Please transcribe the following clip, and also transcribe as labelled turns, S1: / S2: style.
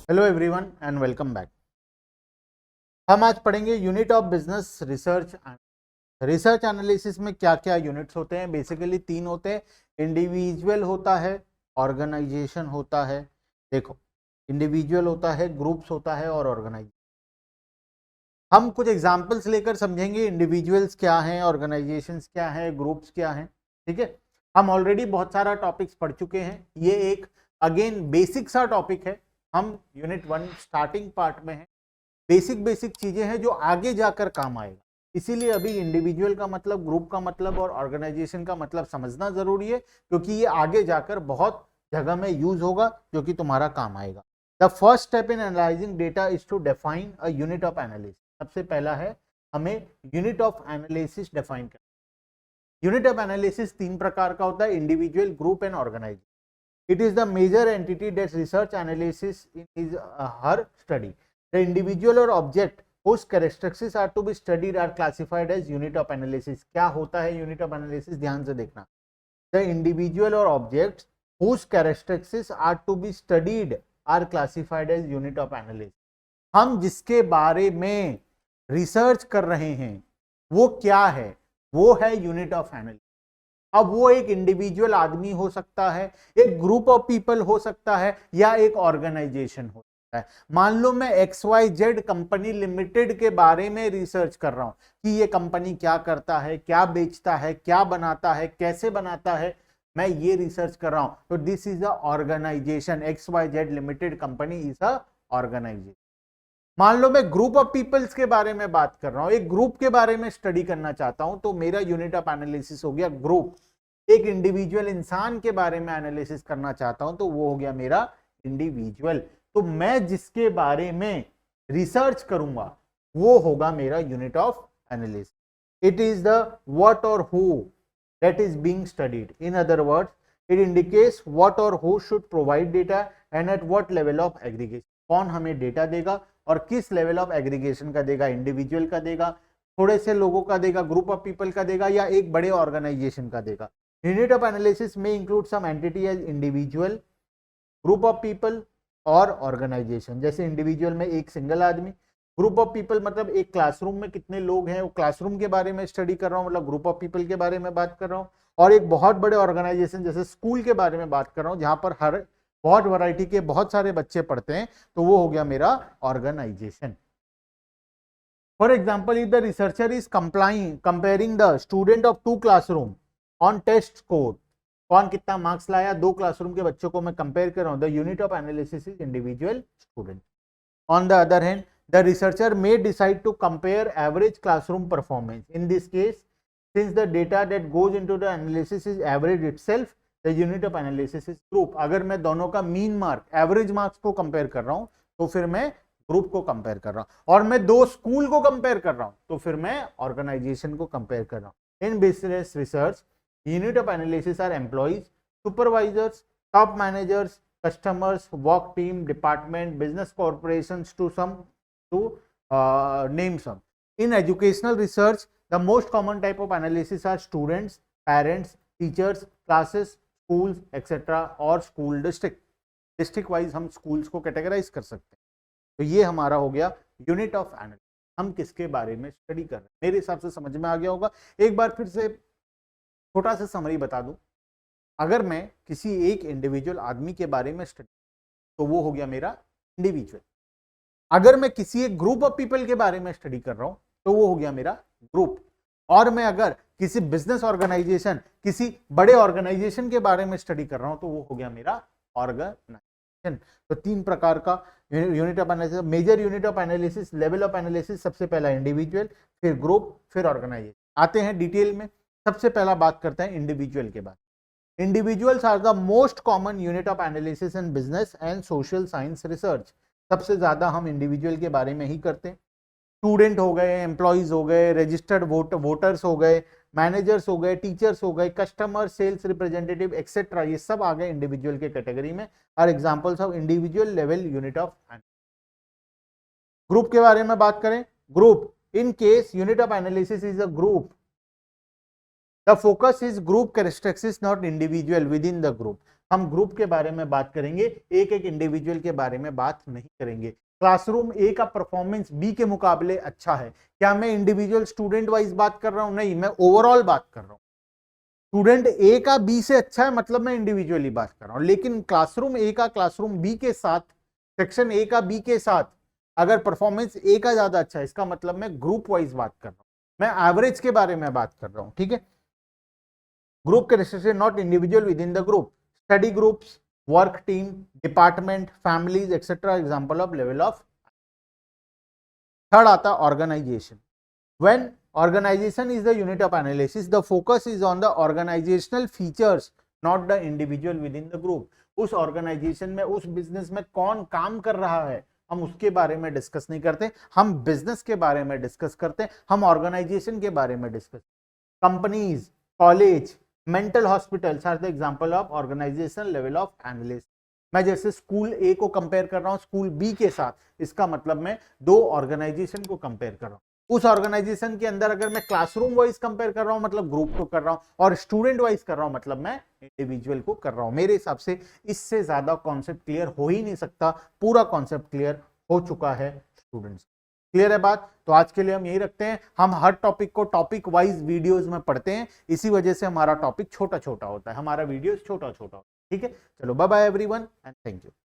S1: Hello everyone and welcome back. हम आज पढ़ेंगे unit of business research. Research analysis में क्या क्या यूनिट्स होते हैं? बेसिकली तीन होते हैं। इंडिविजुअल होता है, ऑर्गेनाइजेशन होता है। देखो, इंडिविजुअल होता है, ग्रुप्स होता है और ऑर्गेनाइजेशन। हम कुछ एग्जांपल्स लेकर समझेंगे इंडिविजुअल्स क्या हैं, ऑर्गेनाइजेशंस क्या हैं, ग्रुप्स क्या हैं। ठीक है, हम ऑलरेडी बहुत सारा टॉपिक्स पढ़ चुके हैं। ये एक अगेन बेसिक सा टॉपिक है। हम यूनिट 1 स्टार्टिंग पार्ट में है। बेसिक बेसिक चीजें हैं जो आगे जाकर काम आएगा। इसीलिए अभी इंडिविजुअल का मतलब, ग्रुप का मतलब और ऑर्गेनाइजेशन का मतलब समझना जरूरी है, क्योंकि ये आगे जाकर बहुत जगह में यूज होगा जो कि तुम्हारा काम आएगा। The first step in analysing data is to define a unit of analysis. सबसे पहला है हमें यूनिट ऑफ एनालिसिस डिफाइन करना। यूनिट ऑफ एनालिसिस तीन प्रकार का होता है: individual, group and organisation. It is the major entity that research analysis is her study. The individual or object whose characteristics are to be studied are classified as unit of analysis. क्या होता है unit of analysis? ध्यान से देखना। The individual or objects whose characteristics are to be studied are classified as unit of analysis. हम जिसके बारे में रिसर्च कर रहे हैं वो क्या है? वो है यूनिट ऑफ एनालिसिस। अब वो एक इंडिविजुअल आदमी हो सकता है, एक ग्रुप ऑफ पीपल हो सकता है, या एक ऑर्गेनाइजेशन हो सकता है। मान लो मैं XYZ कंपनी लिमिटेड के बारे में रिसर्च कर रहा हूं कि ये कंपनी क्या करता है, क्या बेचता है, क्या बनाता है, कैसे बनाता है, मैं ये रिसर्च कर रहा हूं। तो this is a organisation. XYZ limited company is a organisation. मान लो मैं ग्रुप ऑफ पीपल्स के बारे में बात कर रहा हूं, एक ग्रुप के बारे में स्टडी करना चाहता हूं, तो मेरा यूनिट ऑफ एनालिसिस हो गया ग्रुप। एक इंडिविजुअल इंसान के बारे में एनालिसिस करना चाहता हूं तो वो हो गया मेरा इंडिविजुअल। तो मैं जिसके बारे में रिसर्च करूंगा वो होगा मेरा unit of analysis. It is the what or who that is being studied. In other words, it indicates what or who should provide data and at what level of aggregation. कौन हमें data देगा और किस level of aggregation का देगा? Individual का देगा, थोड़े से लोगों का देगा, ग्रुप ऑफ पीपल का देगा, या एक बड़े ऑर्गेनाइजेशन का देगा। यूनिट ऑफ एनालिसिस में include some entity as individual, group of people और ऑर्गेनाइजेशन। जैसे इंडिविजुअल में एक सिंगल आदमी, ग्रुप ऑफ पीपल मतलब एक क्लासरूम में कितने लोग हैं, वो क्लासरूम के बारे में स्टडी कर रहा हूँ, मतलब ग्रुप ऑफ पीपल के बारे में बात कर रहा हूँ। और एक बहुत बड़े ऑर्गेनाइजेशन जैसे स्कूल के बारे में बात कर रहा हूँ, जहां पर हर बहुत वैरायटी के बहुत सारे बच्चे पढ़ते हैं, तो वो हो गया मेरा organisation. For example, if the researcher is comparing the student of 2 classroom on test score, कौन कितना मार्क्स लाया, 2 क्लासरूम के बच्चों को मैं कंपेयर कर रहा हूं, the unit of analysis is individual student. On the other hand, the researcher may decide to compare average classroom performance. In this case, since the data that goes into the analysis is average itself, the unit of analysis is group. अगर मैं दोनों का mean mark, average marks को compare कर रहा हूं तो फिर मैं ग्रुप को कंपेयर कर रहा हूं, और मैं 2 स्कूल को कंपेयर कर रहा हूं तो फिर मैं ऑर्गेनाइजेशन को कंपेयर कर रहा हूं। In business research, unit of analysis are employees, supervisors, top managers, customers, work team, department, business corporations, to name some. In educational research, the most common type of analysis are students, parents, teachers, classes, schools, etc. और school district. District wise हम schools को categorize कर सकते हैं। तो ये हमारा हो गया यूनिट ऑफ एनालिसिस। हम किसके बारे में स्टडी कर रहे हैं, मेरे हिसाब से समझ में आ गया होगा। एक बार फिर से छोटा सा समरी बता दूं। अगर मैं किसी एक इंडिविजुअल आदमी के बारे में स्टडी, तो वो हो गया मेरा इंडिविजुअल। अगर मैं किसी एक ग्रुप ऑफ पीपल के बारे में स्टडी कर रहा हूं तो वो हो गया मेरा ग्रुप। और मैं अगर किसी बिजनेस ऑर्गेनाइजेशन, किसी बड़े ऑर्गेनाइजेशन के बारे में स्टडी कर रहा हूं तो वो हो गया मेरा ऑर्गेनाइजेशन। तो तीन प्रकार का unit of analysis. Major unit of analysis, level of analysis, सबसे पहला इंडिविजुअल, फिर ग्रुप, फिर ऑर्गेनाइजेशन। आते हैं डिटेल में। सबसे पहला बात करते हैं इंडिविजुअल के बारे में। Individuals are the most common unit of analysis in business and social science research. सबसे ज्यादा हम इंडिविजुअल के बारे में ही करते हैं। स्टूडेंट हो गए, एम्प्लॉइज हो गए, रजिस्टर्ड वोटर्स हो गए, मैनेजर्स हो गए, टीचर्स हो गए, कस्टमर, सेल्स रिप्रेजेंटेटिव एक्सेट्रा, ये सब आ गए इंडिविजुअल के कैटेगरी में। Are examples of individual level unit of analysis. Group के बारे में बात करें, group, in case unit of analysis is a group, the focus is group characteristics, not individual within the group. हम ग्रुप के बारे में बात करेंगे, एक एक इंडिविजुअल के बारे में बात नहीं करेंगे। क्लासरूम ए का परफॉर्मेंस बी के मुकाबले अच्छा है, क्या मैं इंडिविजुअल स्टूडेंट वाइज बात कर रहा हूं? नहीं, मैं ओवरऑल बात कर रहा हूं। स्टूडेंट ए का बी से अच्छा है मतलब मैं इंडिविजुअली बात कर रहा हूं, लेकिन क्लासरूम ए का क्लासरूम बी के साथ, सेक्शन ए का बी के साथ अगर परफॉर्मेंस ए का ज्यादा अच्छा है, इसका मतलब मैं ग्रुप वाइज बात कर रहा हूं, मैं एवरेज के बारे में बात कर रहा हूं। ठीक है, ग्रुप के relationship not individual within the group, study groups, work team, department, families etcetera, example of level of. Third आता organization. When organization is the unit of analysis, the focus is on the organizational features, not the individual within the group. उस organisation में, उस business में कौन काम कर रहा है, हम उसके बारे में डिस्कस नहीं करते, हम बिजनेस के बारे में डिस्कस करते हैं, हम ऑर्गेनाइजेशन के बारे में discuss. Companies, college, mental hospitals are the example of organisation level of analysis. मैं जैसे स्कूल ए को कंपेयर कर रहा हूं स्कूल बी के साथ, इसका मतलब मैं दो ऑर्गेनाइजेशन को कंपेयर कर रहा हूं। उस ऑर्गेनाइजेशन के अंदर अगर मैं क्लासरूम वाइज कंपेयर कर रहा हूं मतलब ग्रुप को कर रहा हूं, और स्टूडेंट वाइज कर रहा हूं मतलब मैं इंडिविजुअल को कर रहा हूं। मेरे हिसाब से इससे ज्यादा कॉन्सेप्ट क्लियर हो ही नहीं सकता, पूरा कॉन्सेप्ट क्लियर हो चुका है स्टूडेंट्स। क्लियर है बात? तो आज के लिए हम यही रखते हैं, हम हर टॉपिक को टॉपिक वाइज वीडियोस में पढ़ते हैं, इसी वजह से हमारा टॉपिक छोटा छोटा होता है, हमारा वीडियो छोटा छोटा होता है। ठीक है, चलो bye bye everyone and thank you.